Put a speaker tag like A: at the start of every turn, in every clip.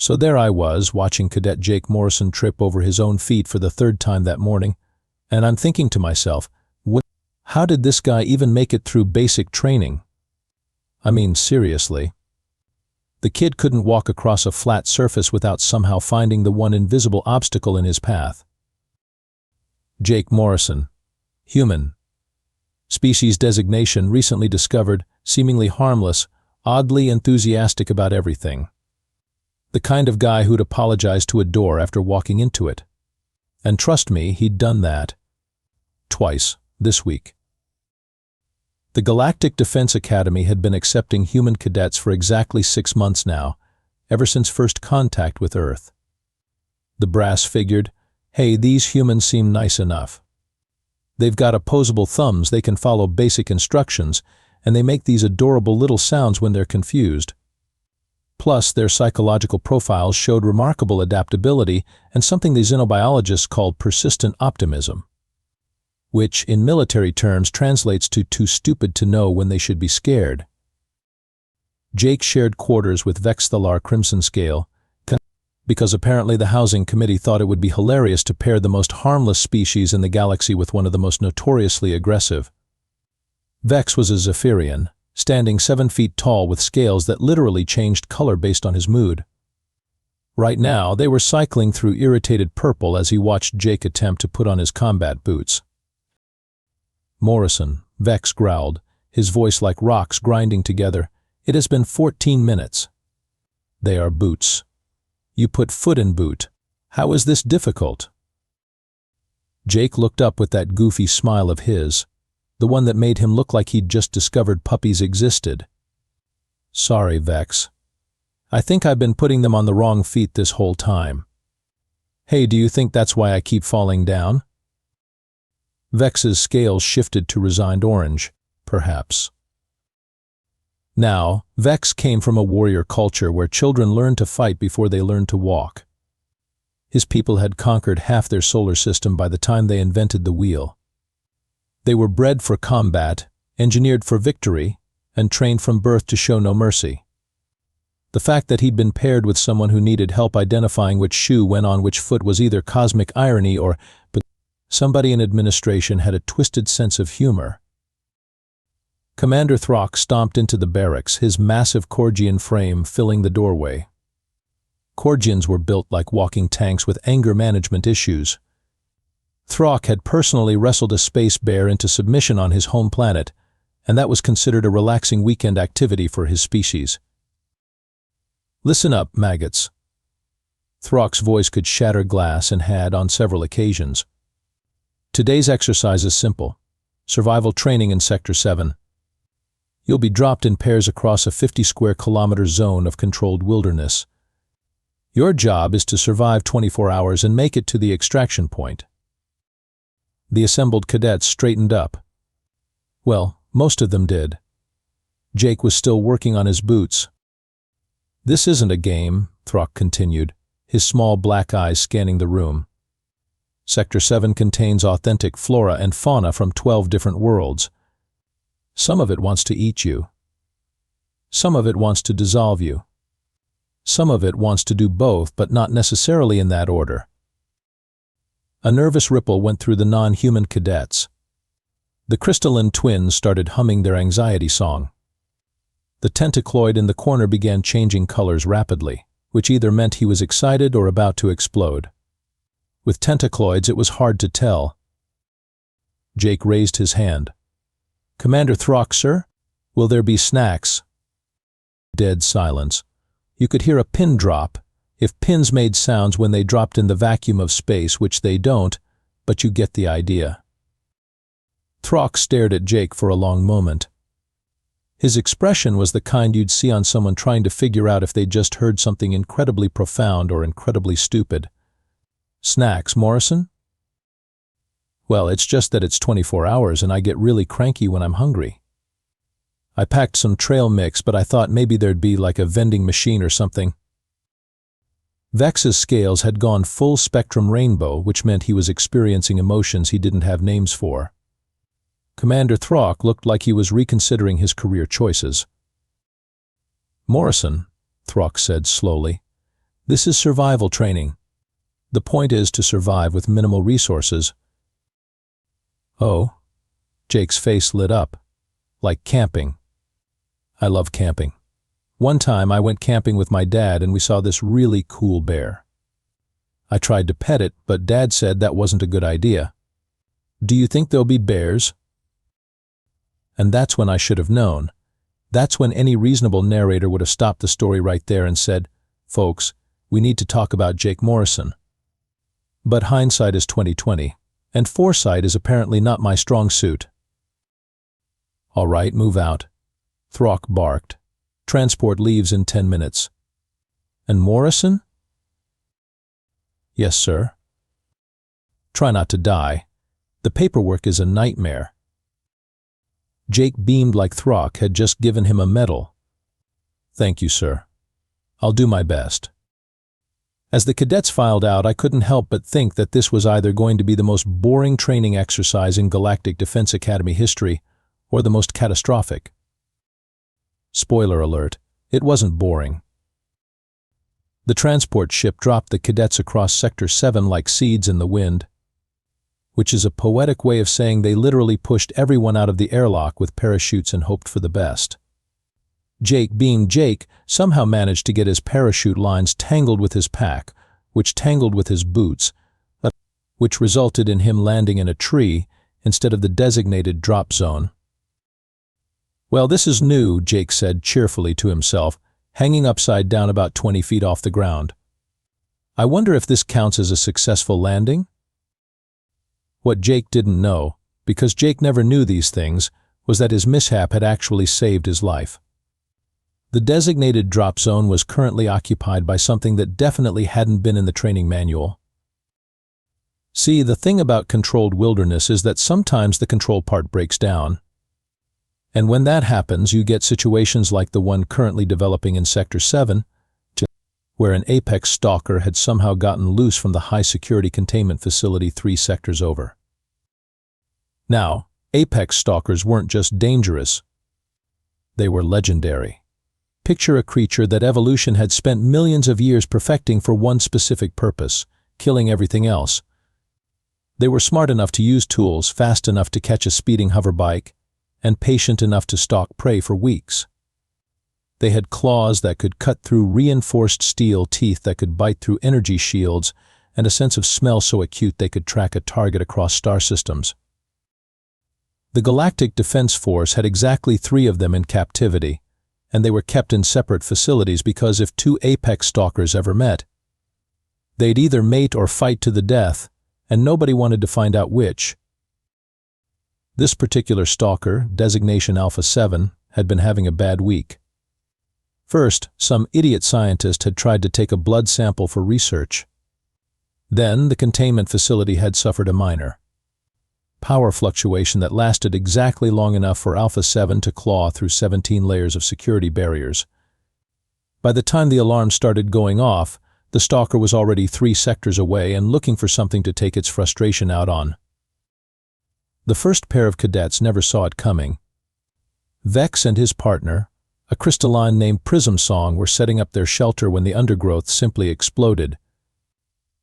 A: So there I was, watching Cadet Jake Morrison trip over his own feet for the third time that morning, and I'm thinking to myself, how did this guy even make it through basic training? I mean, seriously. The kid couldn't walk across a flat surface without somehow finding the one invisible obstacle in his path. Jake Morrison. Human. Species designation recently discovered, seemingly harmless, oddly enthusiastic about everything. The kind of guy who'd apologize to a door after walking into it. And trust me, he'd done that. Twice, this week. The Galactic Defense Academy had been accepting human cadets for exactly 6 months now, ever since first contact with Earth. The brass figured, hey, these humans seem nice enough. They've got opposable thumbs, they can follow basic instructions, and they make these adorable little sounds when they're confused. Plus, their psychological profiles showed remarkable adaptability and something the xenobiologists called persistent optimism, which, in military terms, translates to too stupid to know when they should be scared. Jake shared quarters with Vexthalar Crimson Scale, because apparently the housing committee thought it would be hilarious to pair the most harmless species in the galaxy with one of the most notoriously aggressive. Vex was a Zephyrian, standing 7 feet tall with scales that literally changed color based on his mood. Right now, they were cycling through irritated purple as he watched Jake attempt to put on his combat boots. Morrison, Vex growled, his voice like rocks grinding together. It has been 14 minutes. They are boots. You put foot in boot. How is this difficult? Jake looked up with that goofy smile of his, the one that made him look like he'd just discovered puppies existed. Sorry, Vex. I think I've been putting them on the wrong feet this whole time. Hey, do you think that's why I keep falling down? Vex's scales shifted to resigned orange, perhaps. Now, Vex came from a warrior culture where children learned to fight before they learned to walk. His people had conquered half their solar system by the time they invented the wheel. They were bred for combat, engineered for victory, and trained from birth to show no mercy. The fact that he'd been paired with someone who needed help identifying which shoe went on which foot was either cosmic irony or, but somebody in administration had a twisted sense of humor. Commander Throck stomped into the barracks, his massive Korgian frame filling the doorway. Korgians were built like walking tanks with anger management issues. Throck had personally wrestled a space bear into submission on his home planet, and that was considered a relaxing weekend activity for his species. Listen up, maggots. Throck's voice could shatter glass and had on several occasions. Today's exercise is simple. Survival training in Sector 7. You'll be dropped in pairs across a 50-square-kilometer zone of controlled wilderness. Your job is to survive 24 hours and make it to the extraction point. The assembled cadets straightened up. Well, most of them did. Jake was still working on his boots. This isn't a game, Throck continued, his small black eyes scanning the room. Sector 7 contains authentic flora and fauna from 12 different worlds. Some of it wants to eat you. Some of it wants to dissolve you. Some of it wants to do both, but not necessarily in that order. A nervous ripple went through the non-human cadets. The crystalline twins started humming their anxiety song. The tentacloid in the corner began changing colors rapidly, which either meant he was excited or about to explode. With tentacloids, it was hard to tell. Jake raised his hand. Commander Throck, sir? Will there be snacks? Dead silence. You could hear a pin drop, if pins made sounds when they dropped in the vacuum of space, which they don't, but you get the idea. Throck stared at Jake for a long moment. His expression was the kind you'd see on someone trying to figure out if they'd just heard something incredibly profound or incredibly stupid. Snacks, Morrison? Well, it's just that it's 24 hours and I get really cranky when I'm hungry. I packed some trail mix, but I thought maybe there'd be like a vending machine or something. Vex's scales had gone full spectrum rainbow, which meant he was experiencing emotions he didn't have names for. Commander Throck looked like he was reconsidering his career choices. Morrison, Throck said slowly, This is survival training. The point is to survive with minimal resources. Oh, Jake's face lit up. Like camping. I love camping. One time I went camping with my dad and we saw this really cool bear. I tried to pet it, but Dad said that wasn't a good idea. Do you think there'll be bears? And that's when I should have known. That's when any reasonable narrator would have stopped the story right there and said, "Folks, we need to talk about Jake Morrison." But hindsight is 20/20, and foresight is apparently not my strong suit. All right, move out. Throck barked. Transport leaves in 10 minutes. And Morrison? Yes, sir. Try not to die. The paperwork is a nightmare. Jake beamed like Throck had just given him a medal. Thank you, sir. I'll do my best. As the cadets filed out, I couldn't help but think that this was either going to be the most boring training exercise in Galactic Defense Academy history or the most catastrophic. Spoiler alert, it wasn't boring. The transport ship dropped the cadets across Sector 7 like seeds in the wind, which is a poetic way of saying they literally pushed everyone out of the airlock with parachutes and hoped for the best. Jake, being Jake, somehow managed to get his parachute lines tangled with his pack, which tangled with his boots, which resulted in him landing in a tree instead of the designated drop zone. Well, this is new, Jake said cheerfully to himself, hanging upside down about 20 feet off the ground. I wonder if this counts as a successful landing? What Jake didn't know, because Jake never knew these things, was that his mishap had actually saved his life. The designated drop zone was currently occupied by something that definitely hadn't been in the training manual. See, the thing about controlled wilderness is that sometimes the control part breaks down. And when that happens, you get situations like the one currently developing in Sector 7, where an apex stalker had somehow gotten loose from the high-security containment facility 3 sectors over. Now, apex stalkers weren't just dangerous. They were legendary. Picture a creature that evolution had spent millions of years perfecting for one specific purpose, killing everything else. They were smart enough to use tools, fast enough to catch a speeding hoverbike, and patient enough to stalk prey for weeks. They had claws that could cut through reinforced steel, teeth that could bite through energy shields, and a sense of smell so acute they could track a target across star systems. The Galactic Defense Force had exactly 3 of them in captivity, and they were kept in separate facilities because if 2 apex stalkers ever met, they'd either mate or fight to the death, and nobody wanted to find out which. This particular stalker, designation Alpha 7, had been having a bad week. First, some idiot scientist had tried to take a blood sample for research. Then, the containment facility had suffered a minor power fluctuation that lasted exactly long enough for Alpha 7 to claw through 17 layers of security barriers. By the time the alarm started going off, the stalker was already 3 sectors away and looking for something to take its frustration out on. The first pair of cadets never saw it coming. Vex and his partner, a crystalline named Prism Song, were setting up their shelter when the undergrowth simply exploded.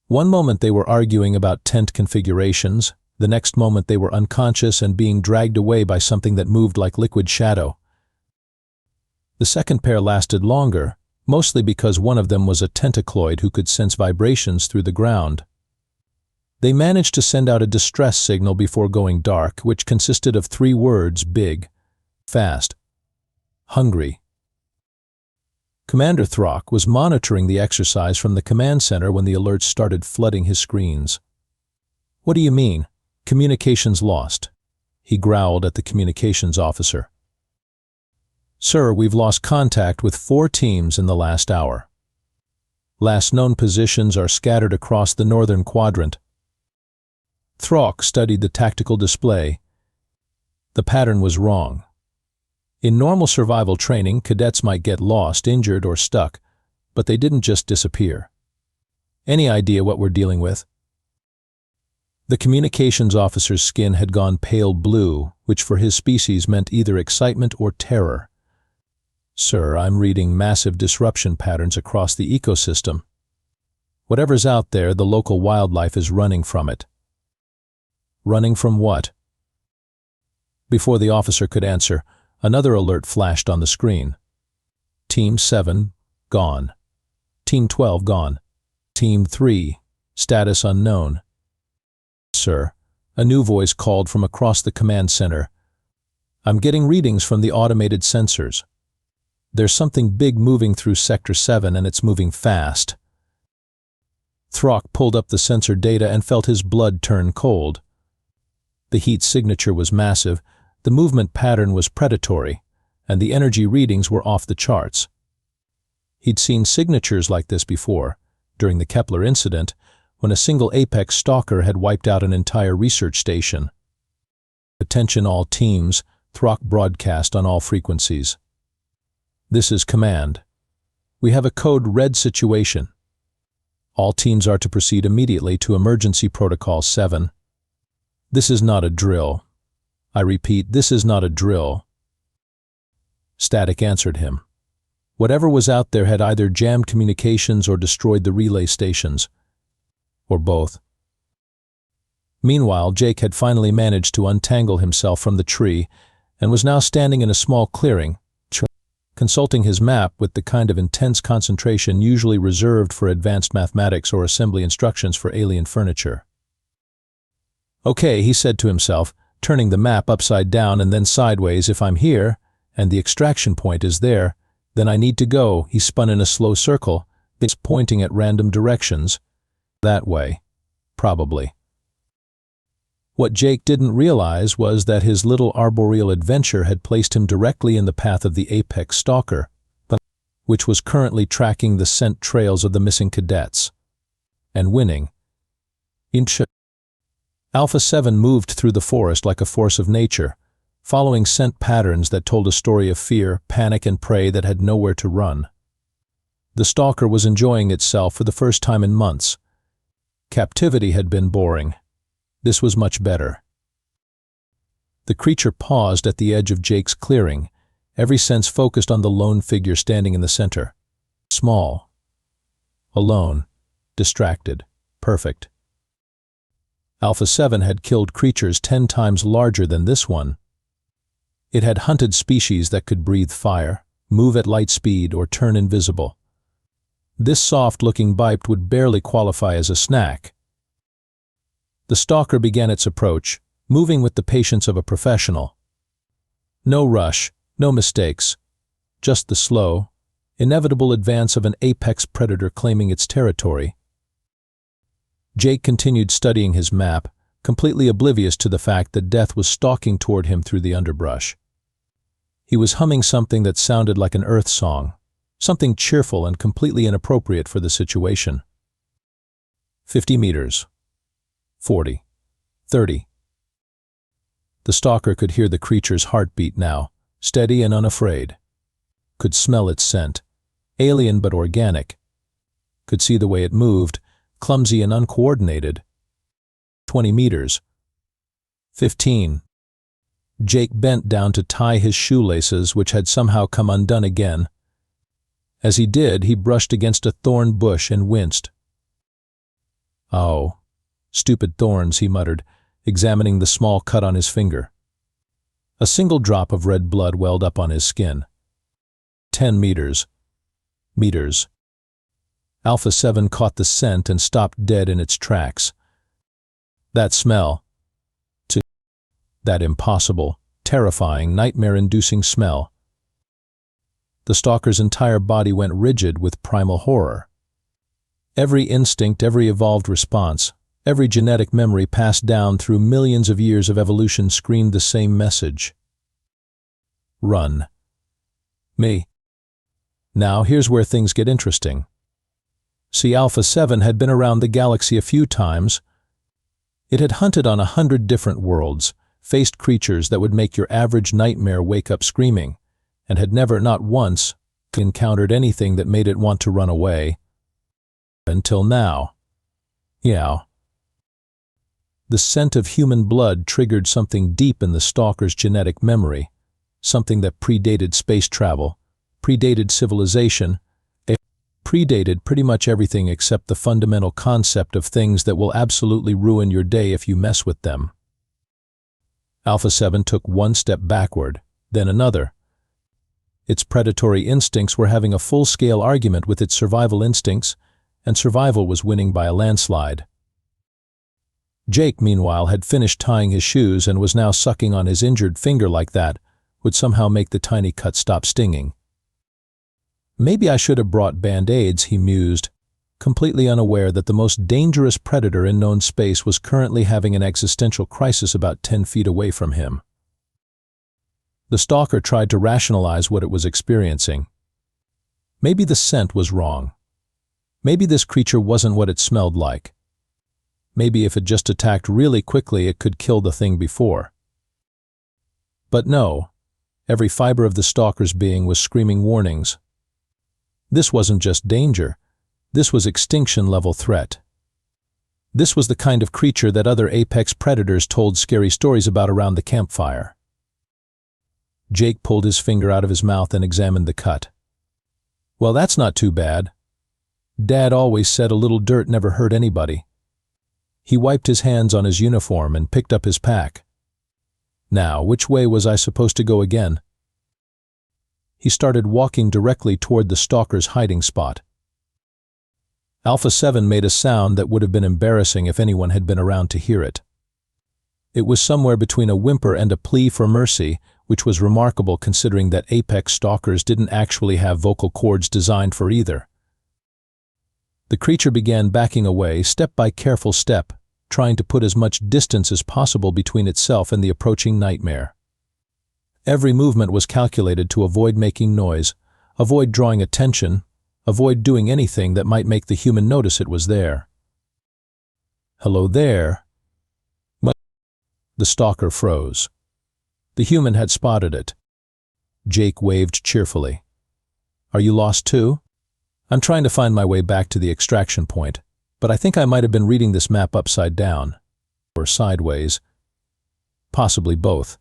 A: One moment they were arguing about tent configurations, the next moment they were unconscious and being dragged away by something that moved like liquid shadow. The second pair lasted longer, mostly because one of them was a tentacloid who could sense vibrations through the ground. They managed to send out a distress signal before going dark, which consisted of 3 words: big, fast, hungry. Commander Throck was monitoring the exercise from the command center when the alerts started flooding his screens. What do you mean? Communications lost, he growled at the communications officer. Sir, we've lost contact with 4 teams in the last hour. Last known positions are scattered across the northern quadrant. Throck studied the tactical display. The pattern was wrong. In normal survival training, cadets might get lost, injured, or stuck, but they didn't just disappear. Any idea what we're dealing with? The communications officer's skin had gone pale blue, which for his species meant either excitement or terror. Sir, I'm reading massive disruption patterns across the ecosystem. Whatever's out there, the local wildlife is running from it. Running from what? Before the officer could answer, another alert flashed on the screen. Team 7, gone. Team 12, gone. Team 3, status unknown. Sir, a new voice called from across the command center. I'm getting readings from the automated sensors. There's something big moving through Sector 7 and it's moving fast. Throck pulled up the sensor data and felt his blood turn cold. The heat signature was massive, the movement pattern was predatory, and the energy readings were off the charts. He'd seen signatures like this before, during the Kepler incident, when a single Apex stalker had wiped out an entire research station. Attention all teams, Throck broadcast on all frequencies. This is command. We have a code red situation. All teams are to proceed immediately to Emergency Protocol 7. This is not a drill. I repeat, this is not a drill. Static answered him. Whatever was out there had either jammed communications or destroyed the relay stations. Or both. Meanwhile, Jake had finally managed to untangle himself from the tree and was now standing in a small clearing, consulting his map with the kind of intense concentration usually reserved for advanced mathematics or assembly instructions for alien furniture. Okay, he said to himself, turning the map upside down and then sideways. If I'm here, and the extraction point is there, then I need to go. He spun in a slow circle, pointing at random directions. That way. Probably. What Jake didn't realize was that his little arboreal adventure had placed him directly in the path of the Apex stalker, which was currently tracking the scent trails of the missing cadets. And winning. Alpha 7 moved through the forest like a force of nature, following scent patterns that told a story of fear, panic, and prey that had nowhere to run. The stalker was enjoying itself for the first time in months. Captivity had been boring. This was much better. The creature paused at the edge of Jake's clearing, every sense focused on the lone figure standing in the center. Small. Alone. Distracted. Perfect. Alpha 7 had killed creatures 10 times larger than this one. It had hunted species that could breathe fire, move at light speed, or turn invisible. This soft-looking biped would barely qualify as a snack. The stalker began its approach, moving with the patience of a professional. No rush, no mistakes, just the slow, inevitable advance of an apex predator claiming its territory. Jake continued studying his map, completely oblivious to the fact that death was stalking toward him through the underbrush. He was humming something that sounded like an Earth song, something cheerful and completely inappropriate for the situation. 50 meters. 40. 30. The stalker could hear the creature's heartbeat now, steady and unafraid. Could smell its scent, alien but organic. Could see the way it moved, clumsy and uncoordinated. 20 meters. 15. Jake bent down to tie his shoelaces, which had somehow come undone again. As he did, he brushed against a thorn bush and winced. Oh. Stupid thorns, he muttered, examining the small cut on his finger. A single drop of red blood welled up on his skin. 10 meters. Meters. Alpha 7 caught the scent and stopped dead in its tracks. That smell. That impossible, terrifying, nightmare-inducing smell. The stalker's entire body went rigid with primal horror. Every instinct, every evolved response, every genetic memory passed down through millions of years of evolution screamed the same message. Run. Me. Now here's where things get interesting. See, Alpha 7 had been around the galaxy a few times. It had hunted on 100 different worlds, faced creatures that would make your average nightmare wake up screaming, and had never, not once, encountered anything that made it want to run away. Until now. Yeah. The scent of human blood triggered something deep in the stalker's genetic memory, something that predated space travel, predated civilization, predated pretty much everything except the fundamental concept of things that will absolutely ruin your day if you mess with them. Alpha 7 took one step backward, then another. Its predatory instincts were having a full-scale argument with its survival instincts, and survival was winning by a landslide. Jake, meanwhile, had finished tying his shoes and was now sucking on his injured finger like that would somehow make the tiny cut stop stinging. Maybe I should have brought band-aids, he mused, completely unaware that the most dangerous predator in known space was currently having an existential crisis about 10 feet away from him. The stalker tried to rationalize what it was experiencing. Maybe the scent was wrong. Maybe this creature wasn't what it smelled like. Maybe if it just attacked really quickly, it could kill the thing before. But no, every fiber of the stalker's being was screaming warnings. This wasn't just danger. This was extinction-level threat. This was the kind of creature that other apex predators told scary stories about around the campfire. Jake pulled his finger out of his mouth and examined the cut. Well, that's not too bad. Dad always said a little dirt never hurt anybody. He wiped his hands on his uniform and picked up his pack. Now, which way was I supposed to go again? He started walking directly toward the stalker's hiding spot. Alpha 7 made a sound that would have been embarrassing if anyone had been around to hear it. It was somewhere between a whimper and a plea for mercy, which was remarkable considering that apex stalkers didn't actually have vocal cords designed for either. The creature began backing away, step by careful step, trying to put as much distance as possible between itself and the approaching nightmare. Every movement was calculated to avoid making noise, avoid drawing attention, avoid doing anything that might make the human notice it was there. Hello there. The stalker froze. The human had spotted it. Jake waved cheerfully. Are you lost too? I'm trying to find my way back to the extraction point, but I think I might have been reading this map upside down. Or sideways. Possibly both.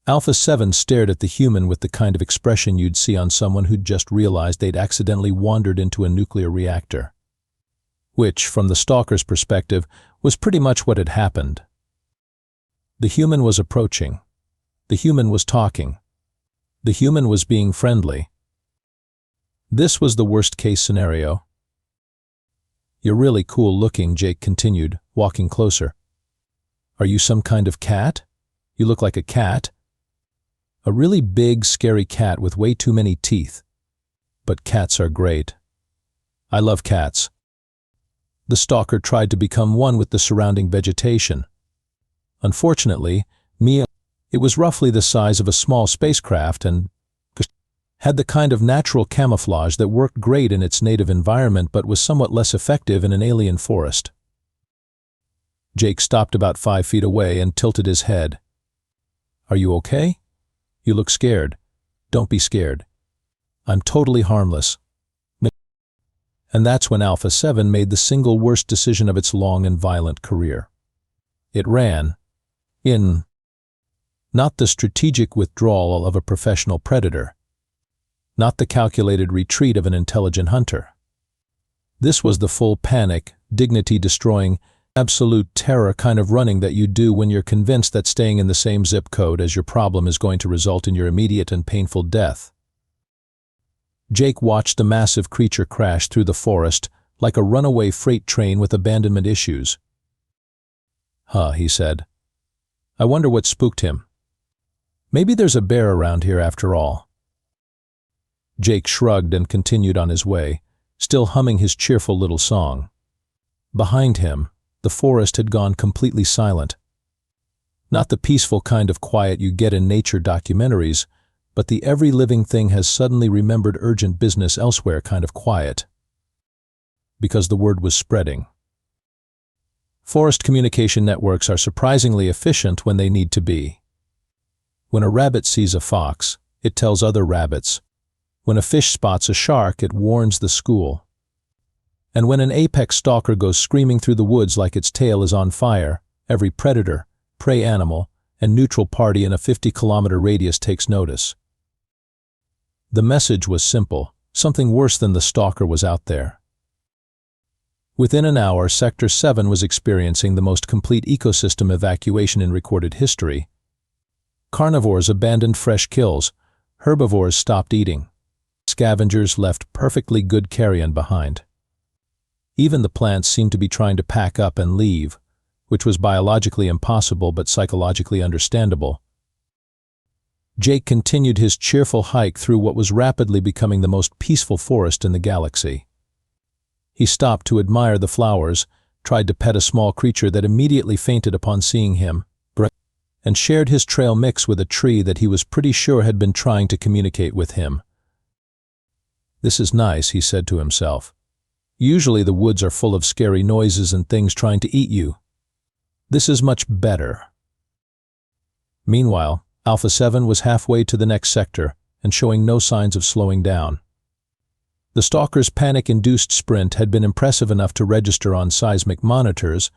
A: Alpha 7 stared at the human with the kind of expression you'd see on someone who'd just realized they'd accidentally wandered into a nuclear reactor. Which, from the stalker's perspective, was pretty much what had happened. The human was approaching. The human was talking. The human was being friendly. This was the worst-case scenario. You're really cool looking, Jake continued, walking closer. Are you some kind of cat? You look like a cat. A really big, scary cat with way too many teeth. But cats are great. I love cats. The stalker tried to become one with the surrounding vegetation. Unfortunately, it was roughly the size of a small spacecraft and had the kind of natural camouflage that worked great in its native environment but was somewhat less effective in an alien forest. Jake stopped about 5 feet away and tilted his head. Are you okay? You look scared. Don't be scared. I'm totally harmless. And that's when Alpha 7 made the single worst decision of its long and violent career. It ran. Not the strategic withdrawal of a professional predator. Not the calculated retreat of an intelligent hunter. This was the full panic, dignity-destroying, absolute terror kind of running that you do when you're convinced that staying in the same zip code as your problem is going to result in your immediate and painful death. Jake watched the massive creature crash through the forest like a runaway freight train with abandonment issues. Huh, he said. I wonder what spooked him. Maybe there's a bear around here after all. Jake shrugged and continued on his way, still humming his cheerful little song. Behind him, the forest had gone completely silent. Not the peaceful kind of quiet you get in nature documentaries, but the every living thing has suddenly remembered urgent business elsewhere kind of quiet. Because the word was spreading. Forest communication networks are surprisingly efficient when they need to be. When a rabbit sees a fox, it tells other rabbits. When a fish spots a shark, it warns the school. And when an apex stalker goes screaming through the woods like its tail is on fire, every predator, prey animal, and neutral party in a 50-kilometer radius takes notice. The message was simple, Something worse than the stalker was out there. Within an hour, Sector 7 was experiencing the most complete ecosystem evacuation in recorded history. Carnivores abandoned fresh kills. Herbivores stopped eating. Scavengers left perfectly good carrion behind. Even the plants seemed to be trying to pack up and leave, which was biologically impossible but psychologically understandable. Jake continued his cheerful hike through what was rapidly becoming the most peaceful forest in the galaxy. He stopped to admire the flowers, tried to pet a small creature that immediately fainted upon seeing him, and shared his trail mix with a tree that he was pretty sure had been trying to communicate with him. "This is nice," he said to himself. "Usually the woods are full of scary noises and things trying to eat you. This is much better." Meanwhile, Alpha 7 was halfway to the next sector and showing no signs of slowing down. The stalker's panic-induced sprint had been impressive enough to register on seismic monitors,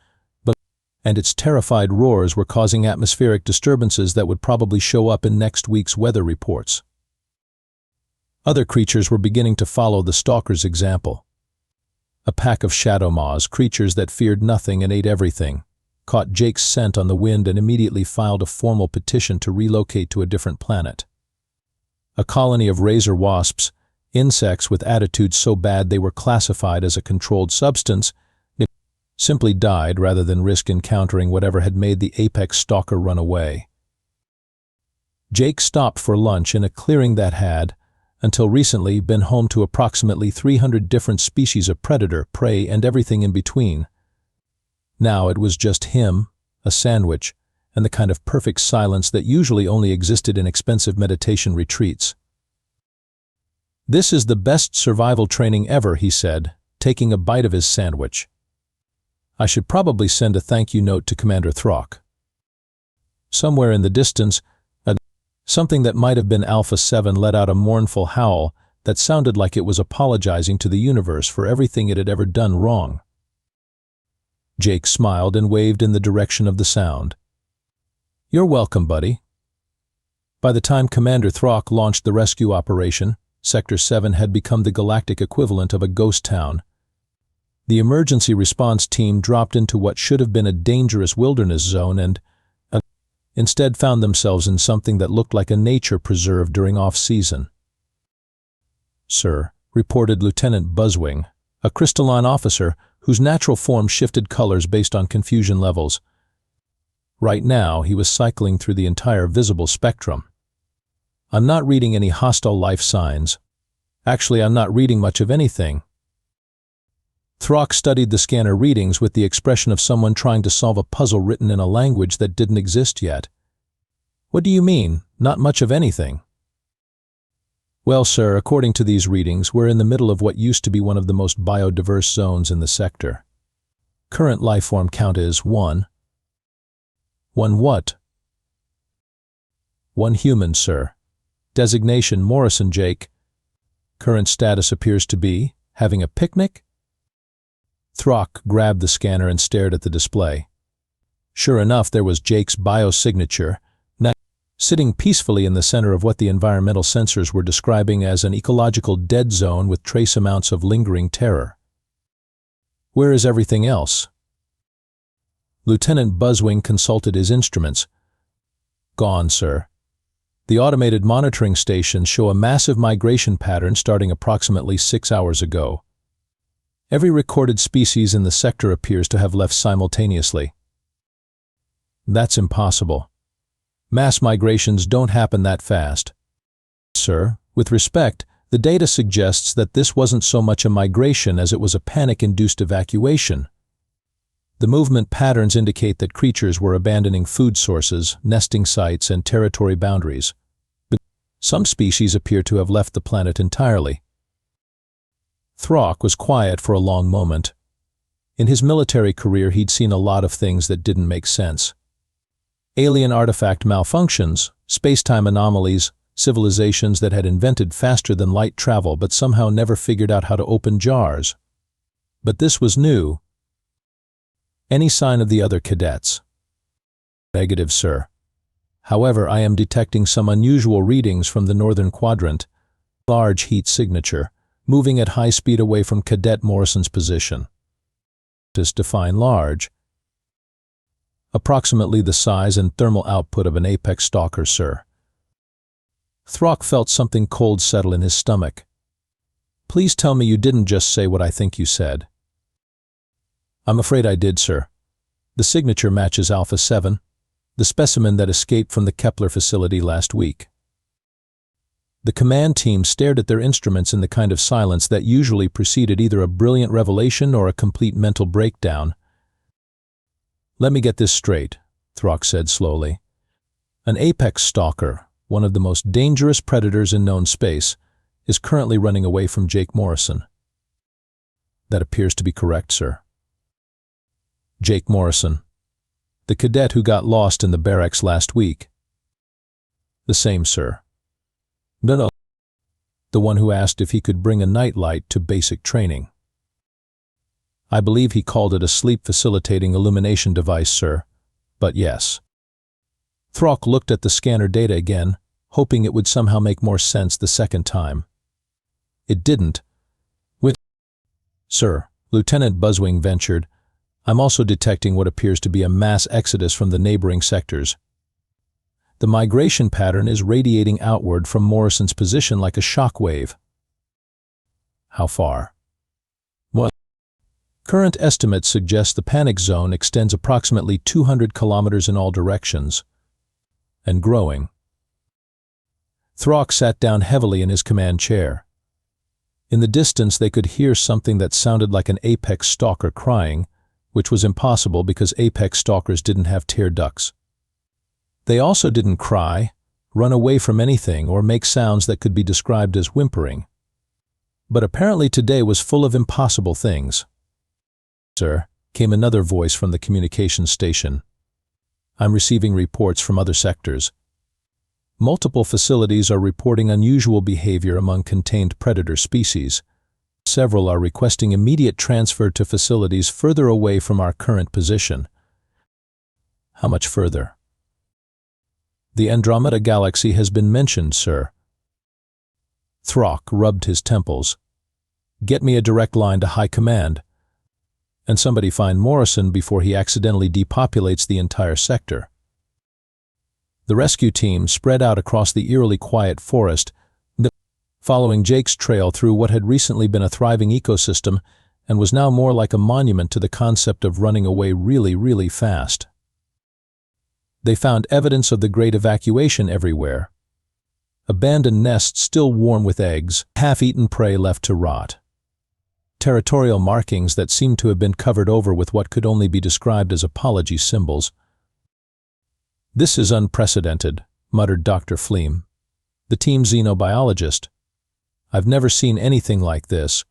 A: and its terrified roars were causing atmospheric disturbances that would probably show up in next week's weather reports. Other creatures were beginning to follow the stalker's example. A pack of shadow maws, creatures that feared nothing and ate everything, caught Jake's scent on the wind and immediately filed a formal petition to relocate to a different planet. A colony of razor wasps, insects with attitudes so bad they were classified as a controlled substance, simply died rather than risk encountering whatever had made the apex stalker run away. Jake stopped for lunch in a clearing that had, until recently, been home to approximately 300 different species of predator, prey, and everything in between. Now it was just him, a sandwich, and the kind of perfect silence that usually only existed in expensive meditation retreats. "This is the best survival training ever," he said, taking a bite of his sandwich. "I should probably send a thank you note to Commander Throck." Somewhere in the distance, something that might have been Alpha 7 let out a mournful howl that sounded like it was apologizing to the universe for everything it had ever done wrong. Jake smiled and waved in the direction of the sound. "You're welcome, buddy." By the time Commander Throck launched the rescue operation, Sector 7 had become the galactic equivalent of a ghost town. The emergency response team dropped into what should have been a dangerous wilderness zone and instead found themselves in something that looked like a nature preserve during off-season. "Sir," reported Lieutenant Buzzwing, a crystalline officer whose natural form shifted colors based on confusion levels. Right now, he was cycling through the entire visible spectrum. "I'm not reading any hostile life signs. Actually, I'm not reading much of anything." Throck studied the scanner readings with the expression of someone trying to solve a puzzle written in a language that didn't exist yet. "What do you mean, not much of anything?" "Well, sir, according to these readings, we're in the middle of what used to be one of the most biodiverse zones in the sector. Current lifeform count is 1. 1 what?" "1 human, sir. Designation Morrison Jake. Current status appears to be having a picnic?" Throck grabbed the scanner and stared at the display. Sure enough, there was Jake's biosignature, sitting peacefully in the center of what the environmental sensors were describing as an ecological dead zone with trace amounts of lingering terror. "Where is everything else?" Lieutenant Buzzwing consulted his instruments. "Gone, sir. The automated monitoring stations show a massive migration pattern starting approximately 6 hours ago. Every recorded species in the sector appears to have left simultaneously." "That's impossible. Mass migrations don't happen that fast." "Sir, with respect, the data suggests that this wasn't so much a migration as it was a panic-induced evacuation. The movement patterns indicate that creatures were abandoning food sources, nesting sites, and territory boundaries. But some species appear to have left the planet entirely." Throck was quiet for a long moment. In his military career, he'd seen a lot of things that didn't make sense. Alien artifact malfunctions, space-time anomalies, civilizations that had invented faster-than-light travel but somehow never figured out how to open jars. But this was new. "Any sign of the other cadets?" "Negative, sir. However, I am detecting some unusual readings from the northern quadrant. Large heat signature. moving at high speed away from Cadet Morrison's position. Define large. Approximately the size and thermal output of an apex stalker, sir. Throck felt something cold settle in his stomach. Please tell me you didn't just say what I think you said. I'm afraid I did, sir. The signature matches Alpha 7, the specimen that escaped from the Kepler facility last week. The command team stared at their instruments in the kind of silence that usually preceded either a brilliant revelation or a complete mental breakdown. Let me get this straight, Throck said slowly. An apex stalker, one of the most dangerous predators in known space, is currently running away from Jake Morrison. That appears to be correct, sir. Jake Morrison, the cadet who got lost in the barracks last week. The same, sir. No. The one who asked if he could bring a nightlight to basic training. I believe he called it a sleep-facilitating illumination device, sir, but yes. Throck looked at the scanner data again, hoping it would somehow make more sense the second time. It didn't. Sir, Lieutenant Buzzwing ventured, I'm also detecting what appears to be a mass exodus from the neighboring sectors. The migration pattern is radiating outward from Morrison's position like a shock wave. How far? What? Current estimates suggest the panic zone extends approximately 200 kilometers in all directions. And growing. Throck sat down heavily in his command chair. In the distance they could hear something that sounded like an apex stalker crying, which was impossible because apex stalkers didn't have tear ducts. They also didn't cry, run away from anything, or make sounds that could be described as whimpering. But apparently today was full of impossible things. Sir, came another voice from the communications station. I'm receiving reports from other sectors. Multiple facilities are reporting unusual behavior among contained predator species. Several are requesting immediate transfer to facilities further away from our current position. How much further? The Andromeda Galaxy has been mentioned, sir. Throck rubbed his temples. Get me a direct line to High Command. And somebody find Morrison before he accidentally depopulates the entire sector. The rescue team spread out across the eerily quiet forest, following Jake's trail through what had recently been a thriving ecosystem and was now more like a monument to the concept of running away really, really fast. They found evidence of the great evacuation everywhere. Abandoned nests still warm with eggs, half-eaten prey left to rot. Territorial markings that seemed to have been covered over with what could only be described as apology symbols. This is unprecedented, muttered Dr. Fleem, the team xenobiologist. I've never seen anything like this.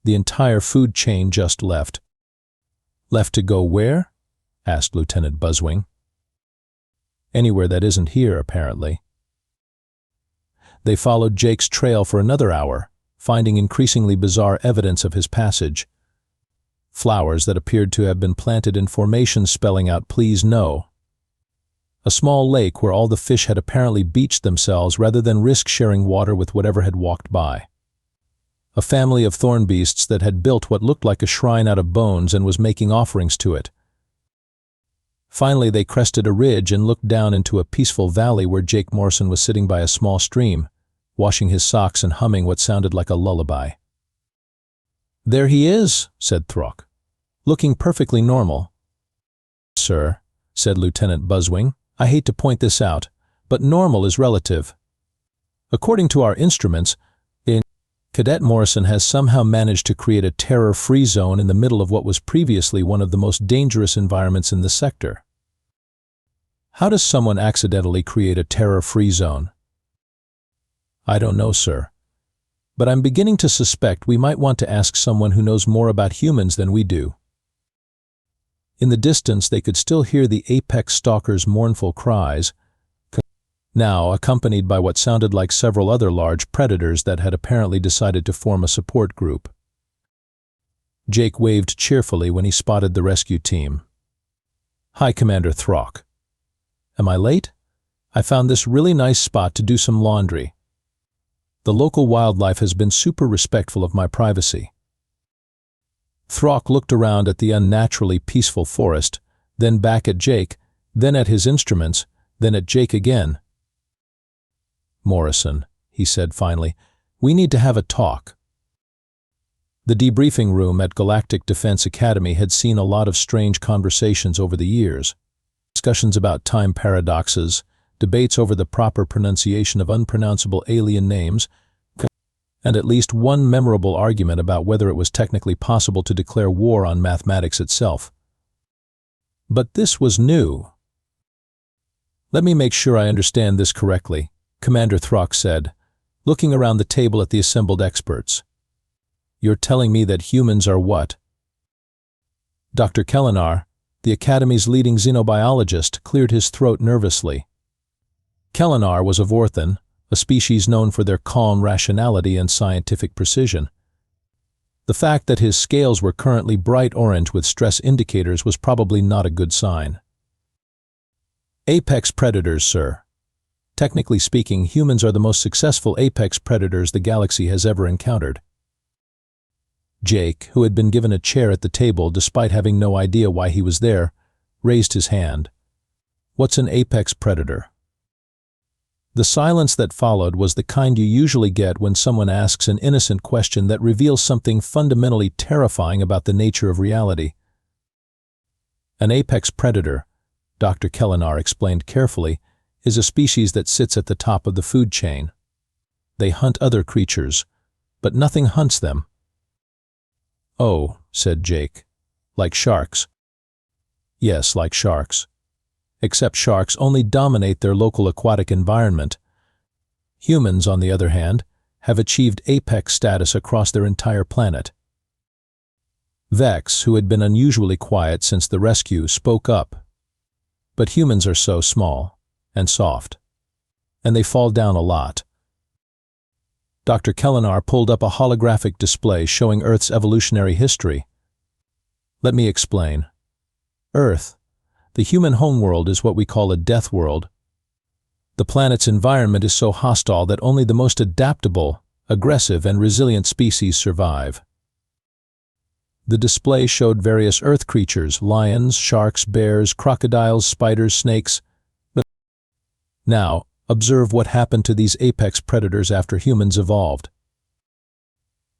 A: The entire food chain just left. Left to go where? Asked Lieutenant Buzzwing. Anywhere that isn't here, apparently. They followed Jake's trail for another hour, finding increasingly bizarre evidence of his passage. Flowers that appeared to have been planted in formations spelling out "Please No." A small lake where all the fish had apparently beached themselves rather than risk sharing water with whatever had walked by. A family of thorn beasts that had built what looked like a shrine out of bones and was making offerings to it. Finally, they crested a ridge and looked down into a peaceful valley where Jake Morrison was sitting by a small stream, washing his socks and humming what sounded like a lullaby. There he is, said Throck, looking perfectly normal. Sir, said Lieutenant Buzzwing, I hate to point this out, but normal is relative. According to our instruments, Cadet Morrison has somehow managed to create a terror-free zone in the middle of what was previously one of the most dangerous environments in the sector. How does someone accidentally create a terror-free zone? I don't know, sir. But I'm beginning to suspect we might want to ask someone who knows more about humans than we do. In the distance, they could still hear the apex stalker's mournful cries, now accompanied by what sounded like several other large predators that had apparently decided to form a support group. Jake waved cheerfully when he spotted the rescue team. Hi, Commander Throck. Am I late? I found this really nice spot to do some laundry. The local wildlife has been super respectful of my privacy." Throck looked around at the unnaturally peaceful forest, then back at Jake, then at his instruments, then at Jake again. "Morrison," he said finally, "we need to have a talk." The debriefing room at Galactic Defense Academy had seen a lot of strange conversations over the years. Discussions about time paradoxes, debates over the proper pronunciation of unpronounceable alien names, and at least one memorable argument about whether it was technically possible to declare war on mathematics itself. But this was new. "Let me make sure I understand this correctly," Commander Throck said, looking around the table at the assembled experts. "You're telling me that humans are what?" Dr. Kellenar, the Academy's leading xenobiologist, cleared his throat nervously. Kellenar was a Vorthan, a species known for their calm rationality and scientific precision. The fact that his scales were currently bright orange with stress indicators was probably not a good sign. "Apex predators, sir. Technically speaking, humans are the most successful apex predators the galaxy has ever encountered." Jake, who had been given a chair at the table despite having no idea why he was there, raised his hand. "What's an apex predator?" The silence that followed was the kind you usually get when someone asks an innocent question that reveals something fundamentally terrifying about the nature of reality. "An apex predator," Dr. Kellenar explained carefully, "is a species that sits at the top of the food chain. They hunt other creatures, but nothing hunts them." "Oh," said Jake. "Like sharks?" "Yes, like sharks. Except sharks only dominate their local aquatic environment. Humans, on the other hand, have achieved apex status across their entire planet." Vex, who had been unusually quiet since the rescue, spoke up. "But humans are so small and soft, and they fall down a lot." Dr. Kellenar pulled up a holographic display showing Earth's evolutionary history. "Let me explain. Earth, the human homeworld, is what we call a death world. The planet's environment is so hostile that only the most adaptable, aggressive, and resilient species survive." The display showed various Earth creatures: lions, sharks, bears, crocodiles, spiders, snakes. Now, observe what happened to these apex predators after humans evolved.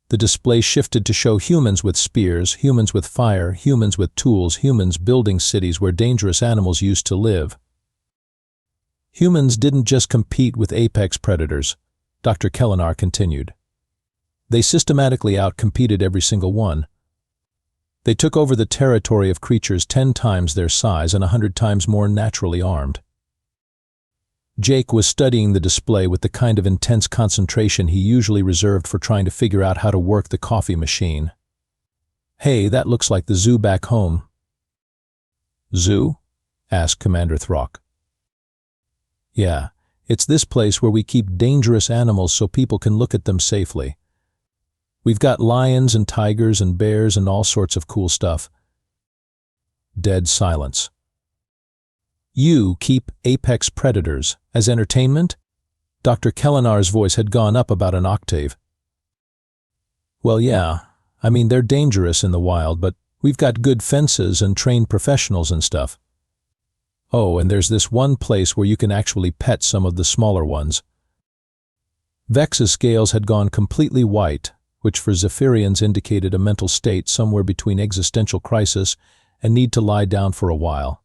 A: The display shifted to show humans with spears, humans with fire, humans with tools, humans building cities where dangerous animals used to live. Humans didn't just compete with apex predators, Dr. Kellenar continued. They systematically outcompeted every single one. They took over the territory of creatures 10 times their size and 100 times more naturally armed. Jake was studying the display with the kind of intense concentration he usually reserved for trying to figure out how to work the coffee machine. "Hey, that looks like the zoo back home." "Zoo?" asked Commander Throck. "Yeah, it's this place where we keep dangerous animals so people can look at them safely. We've got lions and tigers and bears and all sorts of cool stuff." Dead silence. "You keep apex predators as entertainment?" Dr. Kellenar's voice had gone up about an octave. "Well, yeah. I mean, they're dangerous in the wild, but we've got good fences and trained professionals and stuff. Oh, and there's this one place where you can actually pet some of the smaller ones." Vex's scales had gone completely white, which for Zephyrians indicated a mental state somewhere between existential crisis and need to lie down for a while.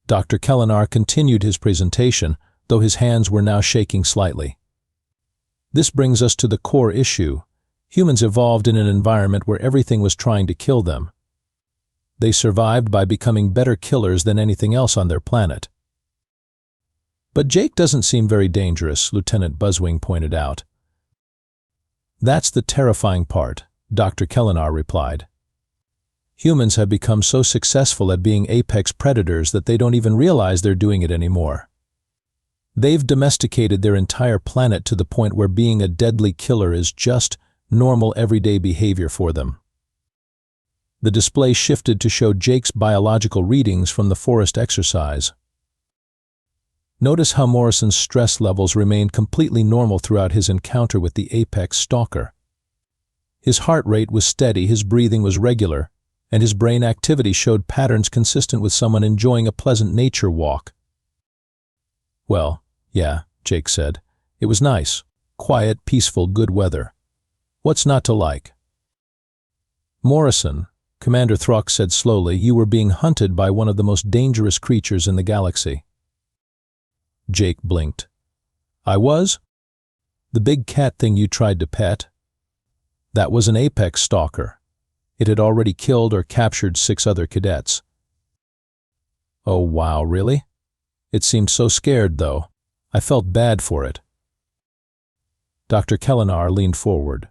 A: Dr. Kellenar continued his presentation, though his hands were now shaking slightly. "This brings us to the core issue. Humans evolved in an environment where everything was trying to kill them. They survived by becoming better killers than anything else on their planet." "But Jake doesn't seem very dangerous," Lieutenant Buzzwing pointed out. "That's the terrifying part," Dr. Kellenar replied. "Humans have become so successful at being apex predators that they don't even realize they're doing it anymore. They've domesticated their entire planet to the point where being a deadly killer is just normal everyday behavior for them." The display shifted to show Jake's biological readings from the forest exercise. Notice how Morrison's stress levels remained completely normal throughout his encounter with the apex stalker. His heart rate was steady, his breathing was regular, and his brain activity showed patterns consistent with someone enjoying a pleasant nature walk. "Well, yeah," Jake said. "It was nice. Quiet, peaceful, good weather. What's not to like?" "Morrison," Commander Throck said slowly, "you were being hunted by one of the most dangerous creatures in the galaxy." Jake blinked. "I was? The big cat thing you tried to pet? That was an apex stalker. It had already killed or captured 6 other cadets." "Oh wow, really? It seemed so scared, though. I felt bad for it." Dr. Kellenar leaned forward.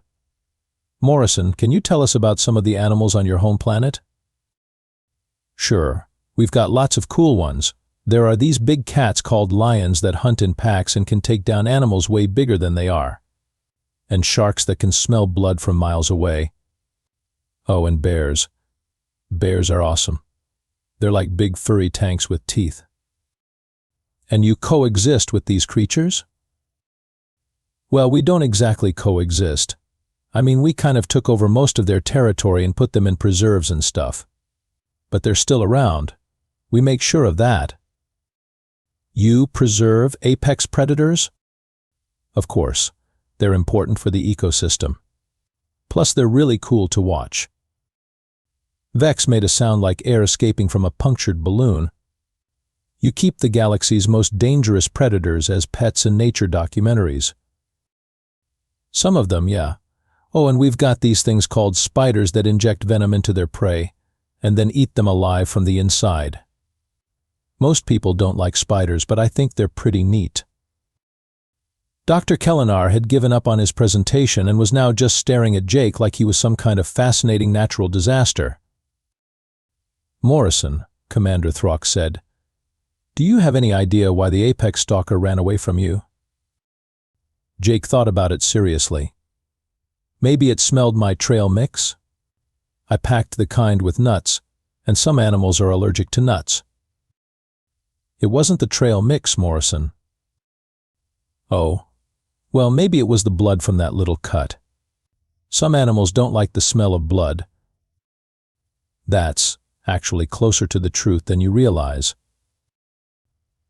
A: "Morrison, can you tell us about some of the animals on your home planet?" "Sure. We've got lots of cool ones. There are these big cats called lions that hunt in packs and can take down animals way bigger than they are. And sharks that can smell blood from miles away. Oh, and bears. Bears are awesome. They're like big furry tanks with teeth." "And you coexist with these creatures?" "Well, we don't exactly coexist. I mean, we kind of took over most of their territory and put them in preserves and stuff. But they're still around. We make sure of that." "You preserve apex predators?" "Of course. They're important for the ecosystem. Plus, they're really cool to watch." Vex made a sound like air escaping from a punctured balloon. "You keep the galaxy's most dangerous predators as pets in nature documentaries." "Some of them, yeah. Oh, and we've got these things called spiders that inject venom into their prey, and then eat them alive from the inside. Most people don't like spiders, but I think they're pretty neat." Dr. Kellenar had given up on his presentation and was now just staring at Jake like he was some kind of fascinating natural disaster. "Morrison," Commander Throck said, "do you have any idea why the apex stalker ran away from you?" Jake thought about it seriously. "Maybe it smelled my trail mix? I packed the kind with nuts, and some animals are allergic to nuts." "It wasn't the trail mix, Morrison." "Oh, well, maybe it was the blood from that little cut. Some animals don't like the smell of blood." "That's actually closer to the truth than you realize."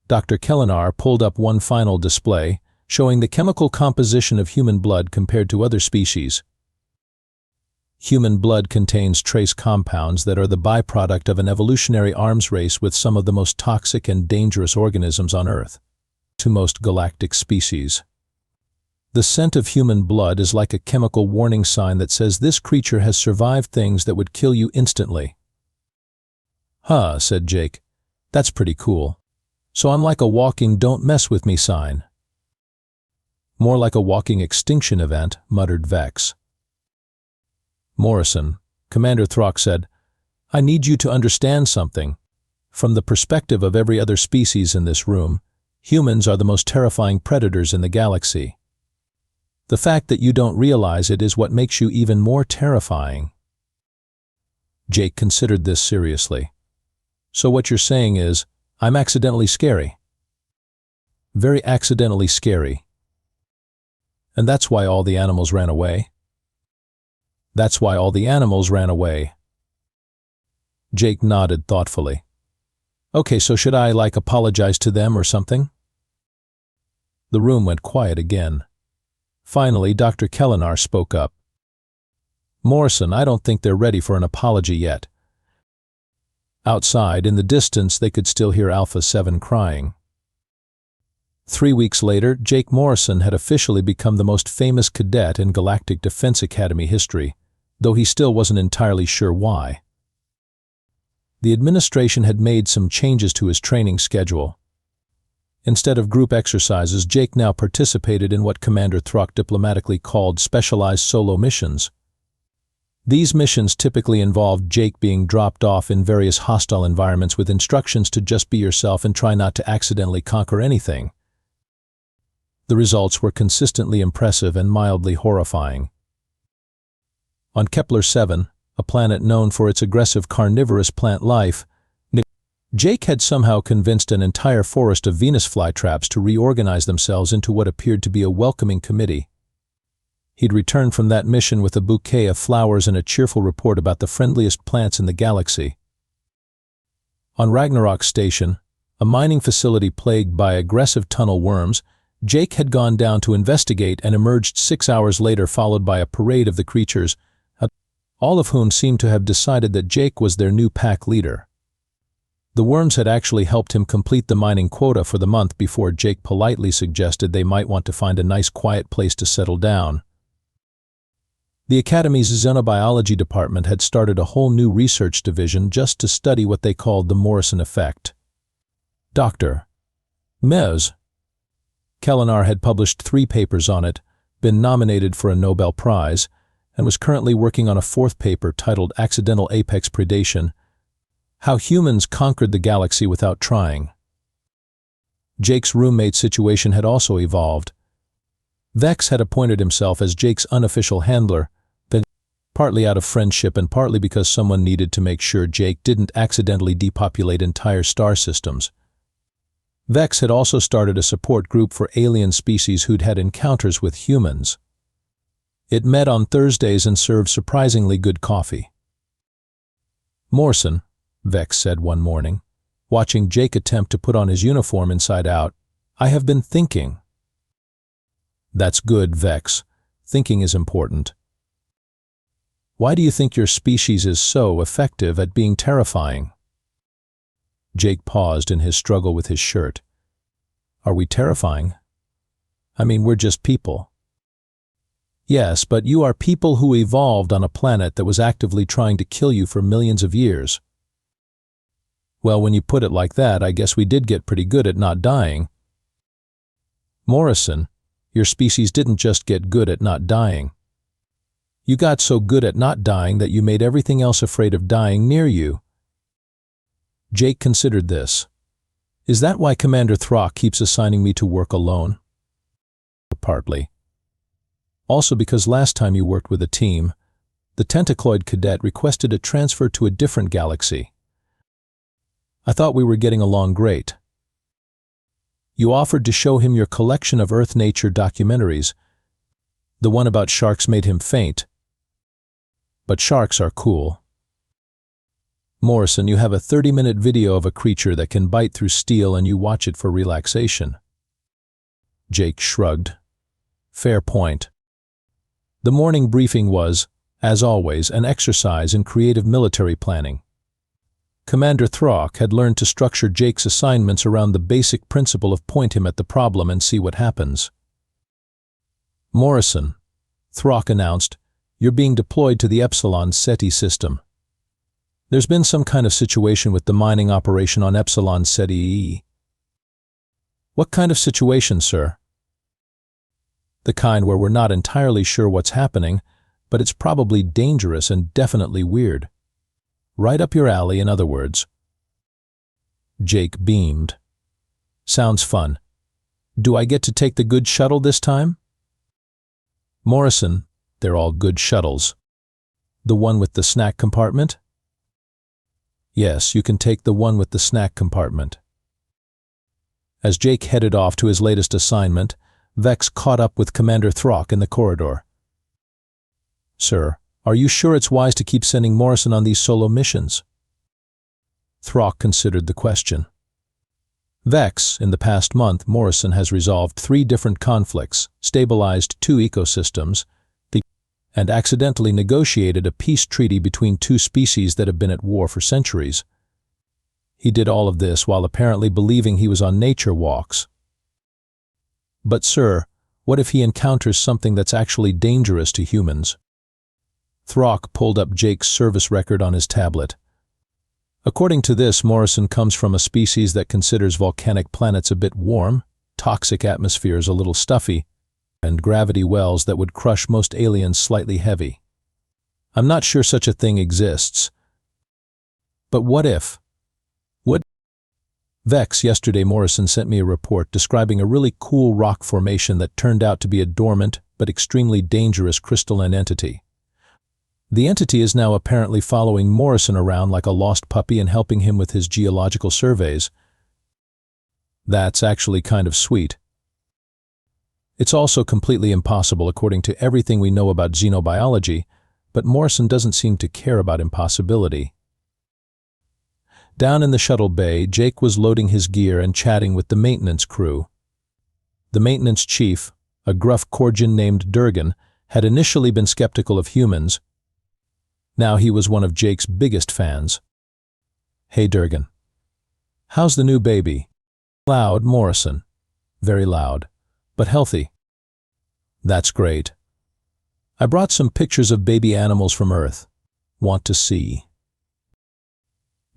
A: Dr. Kellenar pulled up one final display, showing the chemical composition of human blood compared to other species. Human blood contains trace compounds that are the byproduct of an evolutionary arms race with some of the most toxic and dangerous organisms on Earth, to most galactic species. The scent of human blood is like a chemical warning sign that says this creature has survived things that would kill you instantly. "Huh," said Jake. "That's pretty cool. So I'm like a walking don't mess with me sign." "More like a walking extinction event," muttered Vex. "Morrison," Commander Throck said, "I need you to understand something. From the perspective of every other species in this room, humans are the most terrifying predators in the galaxy. The fact that you don't realize it is what makes you even more terrifying." Jake considered this seriously. "So what you're saying is, I'm accidentally scary?" "Very accidentally scary." "And that's why all the animals ran away?" "That's why all the animals ran away." Jake nodded thoughtfully. "Okay, so should I, apologize to them or something?" The room went quiet again. Finally, Dr. Kellenar spoke up. "Morrison, I don't think they're ready for an apology yet." Outside, in the distance, they could still hear Alpha 7 crying. 3 weeks later, Jake Morrison had officially become the most famous cadet in Galactic Defense Academy history, though he still wasn't entirely sure why. The administration had made some changes to his training schedule. Instead of group exercises, Jake now participated in what Commander Throck diplomatically called specialized solo missions. These missions typically involved Jake being dropped off in various hostile environments with instructions to just be yourself and try not to accidentally conquer anything. The results were consistently impressive and mildly horrifying. On Kepler 7, a planet known for its aggressive carnivorous plant life, Jake had somehow convinced an entire forest of Venus flytraps to reorganize themselves into what appeared to be a welcoming committee. He'd returned from that mission with a bouquet of flowers and a cheerful report about the friendliest plants in the galaxy. On Ragnarok Station, a mining facility plagued by aggressive tunnel worms, Jake had gone down to investigate and emerged 6 hours later, followed by a parade of the creatures, all of whom seemed to have decided that Jake was their new pack leader. The worms had actually helped him complete the mining quota for the month before Jake politely suggested they might want to find a nice quiet place to settle down. The Academy's Xenobiology department had started a whole new research division just to study what they called the Morrison effect. Dr. Mez Kellenar had published 3 papers on it, been nominated for a Nobel Prize, and was currently working on a 4th paper titled Accidental Apex Predation: How Humans Conquered the Galaxy Without Trying. Jake's roommate situation had also evolved. Vex had appointed himself as Jake's unofficial handler, partly out of friendship and partly because someone needed to make sure Jake didn't accidentally depopulate entire star systems. Vex had also started a support group for alien species who'd had encounters with humans. It met on Thursdays and served surprisingly good coffee. "Morrison," Vex said one morning, watching Jake attempt to put on his uniform inside out, "I have been thinking." "That's good, Vex. Thinking is important. Why do you think your species is so effective at being terrifying?" Jake paused in his struggle with his shirt. "Are we terrifying? I mean, we're just people." "Yes, but you are people who evolved on a planet that was actively trying to kill you for millions of years." "Well, when you put it like that, I guess we did get pretty good at not dying." "Morrison, your species didn't just get good at not dying. You got so good at not dying that you made everything else afraid of dying near you." Jake considered this. "Is that why Commander Throck keeps assigning me to work alone?" "Partly. Also because last time you worked with a team, the tentacloid cadet requested a transfer to a different galaxy. I thought we were getting along great. You offered to show him your collection of Earth nature documentaries. The one about sharks made him faint. But sharks are cool. Morrison, you have a 30-minute video of a creature that can bite through steel and you watch it for relaxation." Jake shrugged. "Fair point." The morning briefing was, as always, an exercise in creative military planning. Commander Throck had learned to structure Jake's assignments around the basic principle of point him at the problem and see what happens. "Morrison," Throck announced, "you're being deployed to the Epsilon Ceti system. There's been some kind of situation with the mining operation on Epsilon Ceti. "What kind of situation, sir?" "The kind where we're not entirely sure what's happening, but it's probably dangerous and definitely weird. Right up your alley, in other words." Jake beamed. "Sounds fun. Do I get to take the good shuttle this time?" "Morrison, they're all good shuttles." "The one with the snack compartment?" "Yes, you can take the one with the snack compartment." As Jake headed off to his latest assignment, Vex caught up with Commander Throck in the corridor. "Sir, are you sure it's wise to keep sending Morrison on these solo missions?" Throck considered the question. "Vex, in the past month, Morrison has resolved 3 different conflicts, stabilized 2 ecosystems, and accidentally negotiated a peace treaty between 2 species that have been at war for centuries. He did all of this while apparently believing he was on nature walks." "But sir, what if he encounters something that's actually dangerous to humans?" Throck pulled up Jake's service record on his tablet. "According to this, Morrison comes from a species that considers volcanic planets a bit warm, toxic atmospheres a little stuffy, and gravity wells that would crush most aliens slightly heavy. I'm not sure such a thing exists. But what if? What? Vex, yesterday Morrison sent me a report describing a really cool rock formation that turned out to be a dormant but extremely dangerous crystalline entity. The entity is now apparently following Morrison around like a lost puppy and helping him with his geological surveys. That's actually kind of sweet. It's also completely impossible according to everything we know about xenobiology, but Morrison doesn't seem to care about impossibility. Down in the shuttle bay, Jake was loading his gear and chatting with the maintenance crew. The maintenance chief, a gruff Korgian named Durgan, had initially been skeptical of humans. Now he was one of Jake's biggest fans. "Hey Durgan. How's the new baby?" "Loud, Morrison. Very loud, but healthy." "That's great. I brought some pictures of baby animals from Earth. Want to see?"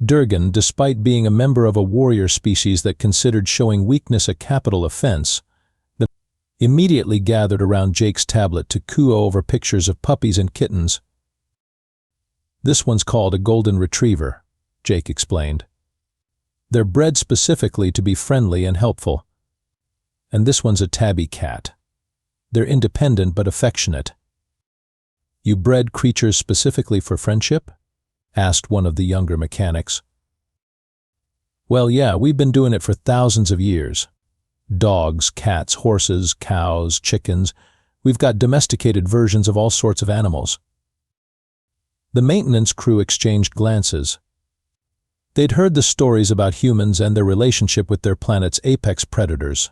A: Durgan, despite being a member of a warrior species that considered showing weakness a capital offense, immediately gathered around Jake's tablet to coo over pictures of puppies and kittens. "This one's called a golden retriever," Jake explained. "They're bred specifically to be friendly and helpful. And this one's a tabby cat. They're independent but affectionate." "You bred creatures specifically for friendship?" asked one of the younger mechanics. "Well, yeah, we've been doing it for thousands of years. Dogs, cats, horses, cows, chickens. We've got domesticated versions of all sorts of animals." The maintenance crew exchanged glances. They'd heard the stories about humans and their relationship with their planet's apex predators,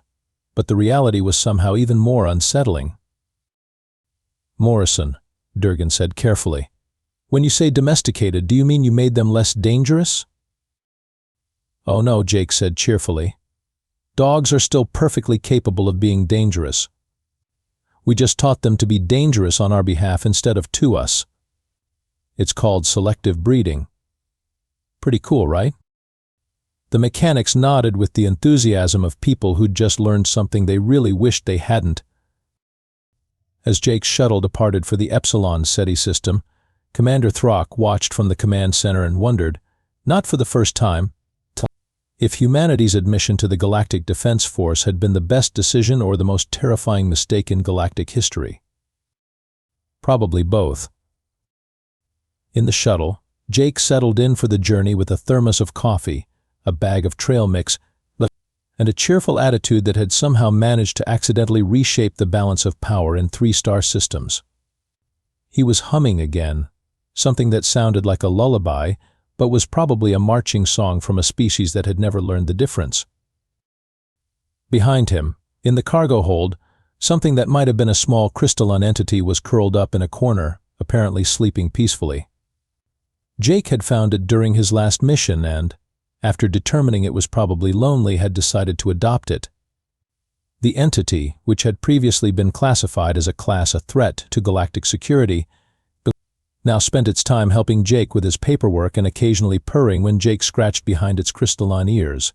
A: but the reality was somehow even more unsettling. "Morrison," Durgan said carefully, "when you say domesticated, do you mean you made them less dangerous?" "Oh no," Jake said cheerfully. "Dogs are still perfectly capable of being dangerous. We just taught them to be dangerous on our behalf instead of to us. It's called selective breeding." Pretty cool, right? The mechanics nodded with the enthusiasm of people who'd just learned something they really wished they hadn't. As Jake's shuttle departed for the Epsilon SETI system, Commander Throck watched from the command center and wondered, not for the first time, if humanity's admission to the Galactic Defense Force had been the best decision or the most terrifying mistake in galactic history. Probably both. In the shuttle, Jake settled in for the journey with a thermos of coffee, a bag of trail mix, and a cheerful attitude that had somehow managed to accidentally reshape the balance of power in 3-star systems. He was humming again, something that sounded like a lullaby, but was probably a marching song from a species that had never learned the difference. Behind him, in the cargo hold, something that might have been a small crystalline entity was curled up in a corner, apparently sleeping peacefully. Jake had found it during his last mission and, after determining it was probably lonely, had decided to adopt it. The entity, which had previously been classified as a threat to galactic security, now spent its time helping Jake with his paperwork and occasionally purring when Jake scratched behind its crystalline ears.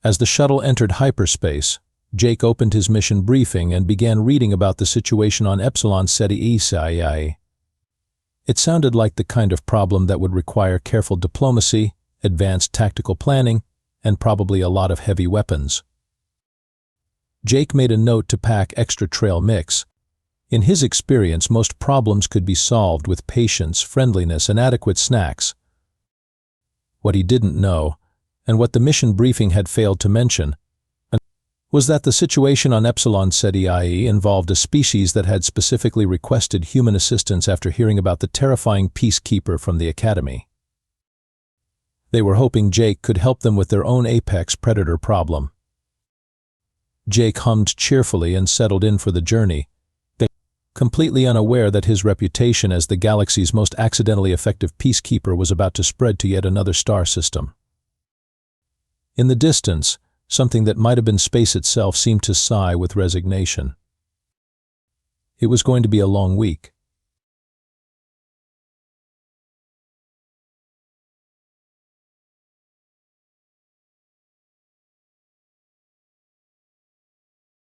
A: As the shuttle entered hyperspace, Jake opened his mission briefing and began reading about the situation on Epsilon SETI Scifi. It sounded like the kind of problem that would require careful diplomacy, advanced tactical planning, and probably a lot of heavy weapons. Jake made a note to pack extra trail mix. In his experience, most problems could be solved with patience, friendliness, and adequate snacks. What he didn't know, and what the mission briefing had failed to mention, was that the situation on Epsilon SETI involved a species that had specifically requested human assistance after hearing about the terrifying peacekeeper from the Academy. They were hoping Jake could help them with their own apex predator problem. Jake hummed cheerfully and settled in for the journey, completely unaware that his reputation as the galaxy's most accidentally effective peacekeeper was about to spread to yet another star system. In the distance, something that might have been space itself seemed to sigh with resignation. It was going to be a long week.